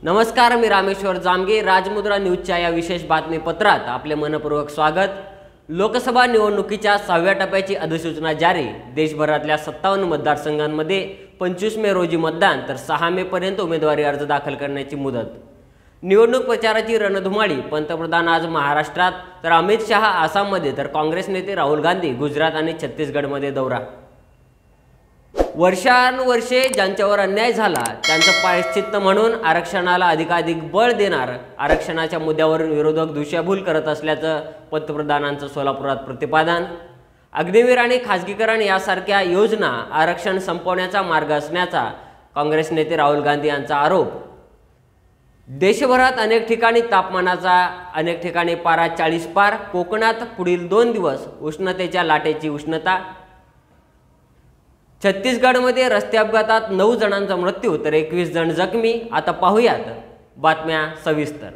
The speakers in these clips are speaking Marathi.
नमस्कार, मी रामेश्वर जामगे. राजमुद्रा न्यूजच्या या विशेष बातमीपत्रात आपले मनपूर्वक स्वागत. लोकसभा निवडणुकीच्या 6व्या टप्प्याची अधिसूचना जारी. देशभरातल्या 57 मतदारसंघांमध्ये 25 मे रोजी मतदान, तर 6 मे पर्यंत उमेदवारी अर्ज दाखल करण्याची मुदत. निवडणूक प्रचाराची रणधुमाळी. पंतप्रधान आज महाराष्ट्रात, तर अमित शहा आसाममध्ये, तर काँग्रेस नेते राहुल गांधी गुजरात आणि छत्तीसगडमध्ये दौरा. वर्षानुवर्षे ज्यांच्यावर अन्याय झाला त्यांचं प्रायश्चित्त म्हणून आरक्षणाला अधिकाधिक बळ देणार. आरक्षणाच्या मुद्द्यावरून विरोधक दिशाभूल करत असल्याचं पंतप्रधानांचं सोलापुरात प्रतिपादन. अग्निवीर आणि खासगीकरण यासारख्या योजना आरक्षण संपवण्याचा मार्ग असण्याचा काँग्रेस नेते राहुल गांधी यांचा आरोप. देशभरात अनेक ठिकाणी तापमानाचा, अनेक ठिकाणी पारा 40 पार. कोकणात पुढील 2 दिवस उष्णतेच्या लाटेची उष्णता. छत्तीसगडमध्ये रस्ते अपघातात 9 जणांचा मृत्यू, तर 21 जण जखमी. आता पाहूयात बातम्या सविस्तर.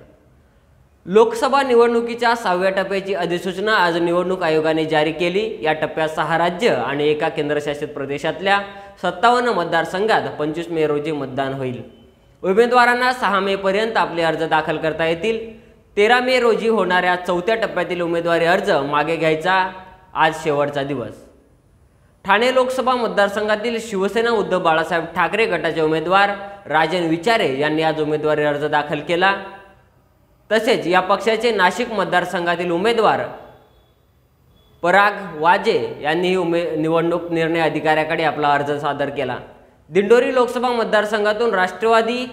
लोकसभा निवडणुकीच्या 6व्या टप्प्याची अधिसूचना आज निवडणूक आयोगाने जारी केली. या टप्प्यात 6 राज्य आणि एका केंद्रशासित प्रदेशातल्या 57 मतदारसंघात 25 मे रोजी मतदान होईल. उमेदवारांना 6 मे पर्यंत आपले अर्ज दाखल करता येतील. 13 मे रोजी होणाऱ्या 4थ्या टप्प्यातील उमेदवारी अर्ज मागे घ्यायचा आज शेवटचा दिवस. ठाणे लोकसभा मतदारसंघातील शिवसेना उद्धव बाळासाहेब ठाकरे गटाचे उमेदवार राजन विचारे यांनी आज उमेदवारी अर्ज दाखल केला. तसेच या पक्षाचे नाशिक मतदारसंघातील उमेदवार पराग वाजे यांनीही निवडणूक निर्णय अधिकाऱ्याकडे आपला अर्ज सादर केला. दिंडोरी लोकसभा मतदारसंघातून राष्ट्रवादी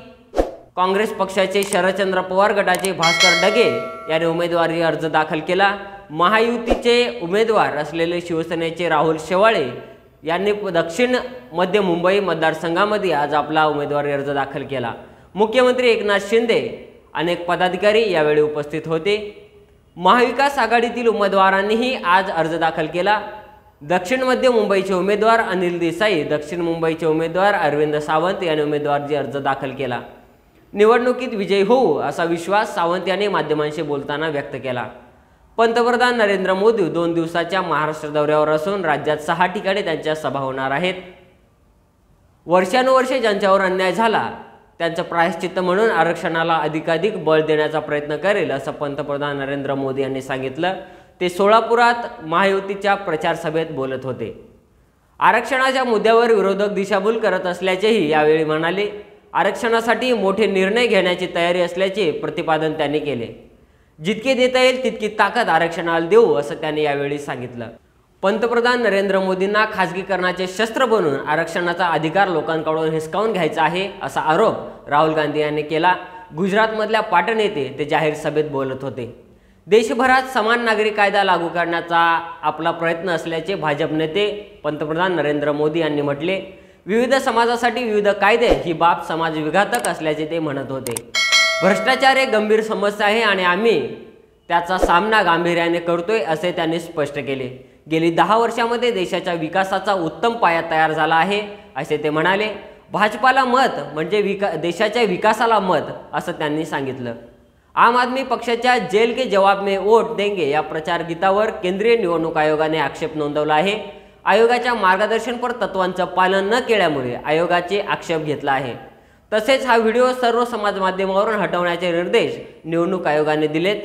काँग्रेस पक्षाचे शरदचंद्र पवार गटाचे भास्कर डगे यांनी उमेदवारी अर्ज दाखल केला. महायुतीचे उमेदवार असलेले शिवसेनेचे राहुल शेवाळे यांनी दक्षिण मध्य मुंबई मतदारसंघामध्ये आज आपला उमेदवारी अर्ज दाखल केला. मुख्यमंत्री एकनाथ शिंदे अनेक पदाधिकारी यावेळी उपस्थित होते. महाविकास आघाडीतील उमेदवारांनीही आज अर्ज दाखल केला. दक्षिण मध्य मुंबईचे उमेदवार अनिल देसाई, दक्षिण मुंबईचे उमेदवार अरविंद सावंत यांनी उमेदवारी अर्ज दाखल केला. निवडणुकीत विजयी होऊ असा विश्वास सावंत यांनी माध्यमांशी बोलताना व्यक्त केला. पंतप्रधान नरेंद्र मोदी 2 दिवसाच्या महाराष्ट्र दौऱ्यावर असून राज्यात 6 ठिकाणी त्यांच्या सभा होणार आहेत. वर्षानुवर्षे ज्यांच्यावर अन्याय झाला त्यांचं प्रायश्चित्त म्हणून आरक्षणाला अधिकाधिक बळ देण्याचा प्रयत्न करेल असं पंतप्रधान नरेंद्र मोदी यांनी सांगितलं. ते सोलापुरात महायुतीच्या प्रचार सभेत बोलत होते. आरक्षणाच्या मुद्द्यावर विरोधक दिशाभूल करत असल्याचेही यावेळी म्हणाले. आरक्षणासाठी मोठे निर्णय घेण्याची तयारी असल्याचे प्रतिपादन त्यांनी केले. जितके देता येईल तितकी ताकद आरक्षणाला देऊ असं त्यांनी यावेळी सांगितलं. पंतप्रधान नरेंद्र मोदींना खासगीकरणाचे शस्त्र बनून आरक्षणाचा अधिकार लोकांकडून हिसकावून घ्यायचा आहे असा आरोप राहुल गांधी यांनी केला. गुजरातमधल्या पाटण येथे ते जाहीर सभेत बोलत होते. देशभरात समान नागरी कायदा लागू करण्याचा आपला प्रयत्न असल्याचे भाजप नेते पंतप्रधान नरेंद्र मोदी यांनी म्हटले. विविध समाजासाठी विविध कायदे ही बाब समाजविघातक असल्याचे ते म्हणत होते. भ्रष्टाचार एक गंभीर समस्या आहे आणि आम्ही त्याचा सामना गांभीर्याने करतोय असे त्यांनी स्पष्ट केले. गेली 10 वर्षांमध्ये देशाच्या विकासाचा उत्तम पाया तयार झाला आहे असे ते म्हणाले. भाजपाला मत म्हणजे देशाच्या विकासाला मत असं त्यांनी सांगितलं. आम आदमी पक्षाच्या जेल के जवाब में वोट देंगे या प्रचार गीतावर केंद्रीय निवडणूक आयोगाने आक्षेप नोंदवला आहे. आयोगाच्या मार्गदर्शनपर तत्वांचं पालन न केल्यामुळे आयोगाचे आक्षेप घेतला आहे. तसेच हा व्हिडिओ सर्व समाज माध्यमावरून हटवण्याचे निर्देश निवडणूक आयोगाने दिलेत.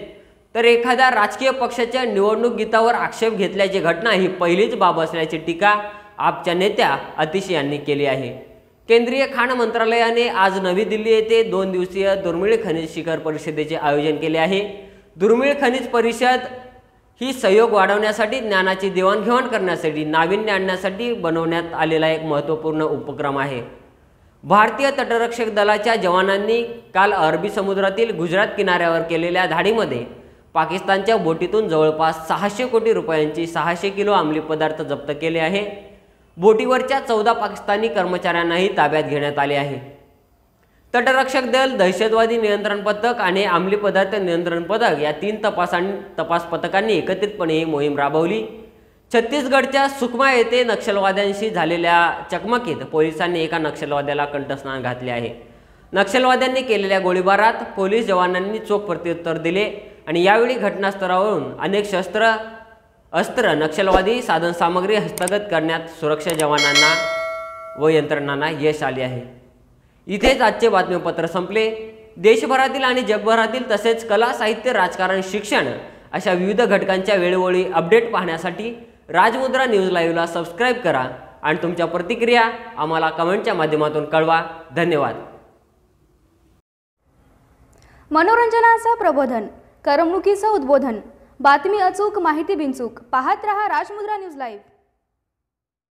तर एखाद्या राजकीय पक्षाच्या निवडणूक गीतावर आक्षेप घेतल्याची घटना ही पहिलीच बाब असल्याची टीका आपच्या नेत्या अतिशी यांनी केली आहे. केंद्रीय खाण मंत्रालयाने आज नवी दिल्ली येथे 2 दिवसीय दुर्मिळ खनिज शिखर परिषदेचे आयोजन केले आहे. दुर्मिळ खनिज परिषद ही सहयोग वाढवण्यासाठी, ज्ञानाची देवाणघेवाण करण्यासाठी, नाविन्य आणण्यासाठी बनवण्यात आलेला एक महत्त्वपूर्ण उपक्रम आहे. भारतीय तटरक्षक दलाच्या जवानांनी काल अरबी समुद्रातील गुजरात किनाऱ्यावर केलेल्या धाडीमध्ये पाकिस्तानच्या बोटीतून जवळपास 600 कोटी रुपयांची 600 किलो अंमली पदार्थ जप्त केले आहे. बोटीवरच्या 14 पाकिस्तानी कर्मचाऱ्यांनाही ताब्यात घेण्यात आले आहे. तटरक्षक दल, दहशतवादी नियंत्रण पथक आणि अंमली पदार्थ नियंत्रण पथक या 3 तपास पथकांनी एकत्रितपणे ही मोहीम राबवली. छत्तीसगडच्या सुकमा येथे नक्षलवाद्यांशी झालेल्या चकमकीत पोलिसांनी एका नक्षलवाद्याला कंठस्नान घातले आहे. नक्षलवाद्यांनी केलेल्या गोळीबारात पोलीस जवानांनी चोख प्रत्युत्तर दिले आणि यावेळी घटनास्थळावरून अनेक अस्त्र, नक्षलवादी साधनसामग्री हस्तगत करण्यात सुरक्षा जवानांना व यंत्रणांना यश आले आहे. इथेच आजचे बातमीपत्र संपले. देशभरातील आणि जगभरातील तसेच कला, साहित्य, राजकारण, शिक्षण अशा विविध घटकांच्या वेळोवेळी अपडेट पाहण्यासाठी राजमुद्रा न्यूज लाईव्हला सबस्क्राईब करा आणि तुमच्या प्रतिक्रिया आम्हाला कमेंटच्या माध्यमातून कळवा. धन्यवाद. मनोरंजनाचं प्रबोधन, करमणुकीचं उद्बोधन, बातमी अचूक, माहिती बिनचूक. पाहत रहा राजमुद्रा न्यूज लाईव्ह.